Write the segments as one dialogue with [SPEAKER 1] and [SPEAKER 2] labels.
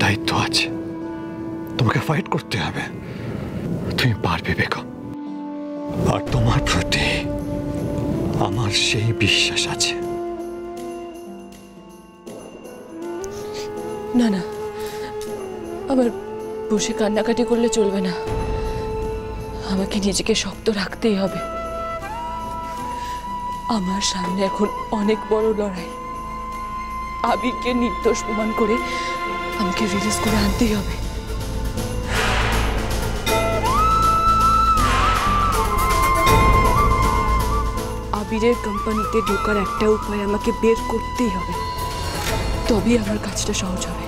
[SPEAKER 1] দায়িত্ব আছে, তোমাকে ফাইট করতে হবে। তুমি পারবে বেগম, আর তোমার প্রতি আমার সেই বিশ্বাস আছে।
[SPEAKER 2] না না, আবার বসে কান্নাকাটি করলে চলবে না। আমাকে নিজেকে শক্ত রাখতেই হবে। আমার সামনে এখন অনেক বড় লড়াই। আবিরকে নির্দোষ প্রমাণ করে আমাকে রিলিজ করে আনতেই হবে। আবিরের কোম্পানিতে ঢোকার একটা উপায় আমাকে বের করতেই হবে, তবেই আমার কাজটা সহজ হবে।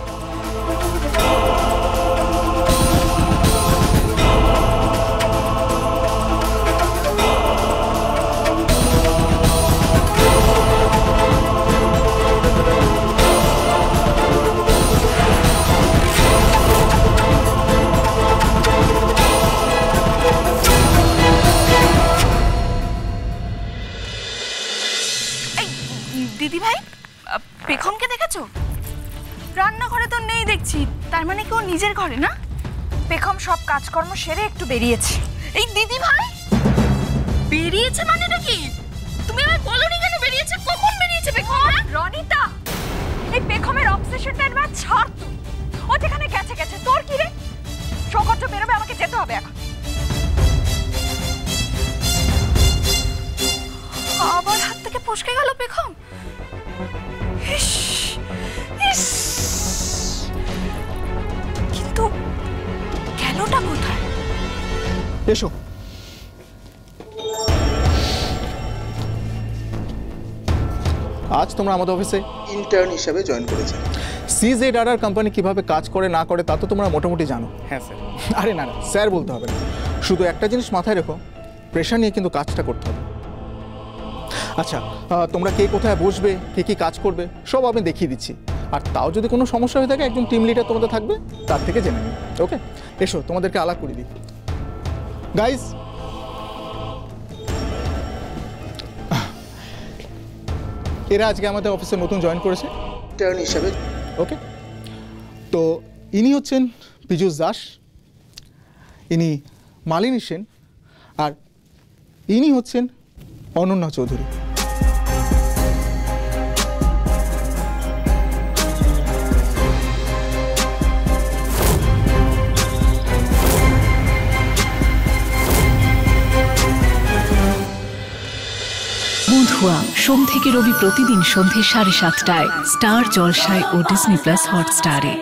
[SPEAKER 3] দিদি ভাই, পেখমকে দেখেছো? রান্নাঘরে তো নেই দেখছি, তার মানে কি ও নিজের ঘরে না? পেখম সব কাজকর্ম সেরে একটু বেরিয়েছে। এই দিদি ভাই বেরিয়েছে মানেটা কি? তুমি আমায় বলোনি কেন বেরিয়েছে? কখন বেরিয়েছে পেখম? রনিতা, এই পেখমের অবসেশনটা এবার ছাড় তুই। ও যেখানে গেছে গেছে, তোর কি রে? সকর্য বেরোবে, আমাকে যেতে হবে এখন। আবার হাত থেকে ফসকে গেল পেখম। কিন্তু গেলটা কোথায়?
[SPEAKER 4] এসো। আজ তোমরা আমাদের অফিসে
[SPEAKER 5] ইন্টার্ন হিসেবে জয়েন করেছে।
[SPEAKER 4] CZRR কোম্পানি কিভাবে কাজ করে না করে তা তো তোমরা মোটামুটি জানো।
[SPEAKER 5] হ্যাঁ স্যার।
[SPEAKER 4] আরে না না, স্যার বলতে হবে না। শুধু একটা জিনিস মাথায় রেখো, প্রেশার নিয়ে কিন্তু কাজটা করতে হবে। আচ্ছা, তোমরা কে কোথায় বসবে, কে কী কাজ করবে সব আমি দেখিয়ে দিচ্ছি। আর তাও যদি কোনো সমস্যা হয়ে থাকে, একজন টিম লিডার তোমাদের থাকবে, তার থেকে জেনে নিই। ওকে, এসো তোমাদেরকে আলাপ করে দিই। গাইজ, এরা আজকে আমাদের অফিসে নতুন জয়েন করেছে
[SPEAKER 5] ইন্টার্ন হিসেবে।
[SPEAKER 4] ওকে, তো ইনি হচ্ছেন পীযূষ দাস, ইনি মালিনী সেন, আর ইনি হচ্ছেন অনন্যা চৌধুরী।
[SPEAKER 6] বন্ধুয়া সোম থেকে রবি প্রতিদিন সন্ধ্যে 7:30টায় স্টার জলসায় ও ডিজনি প্লাস হটস্টারে।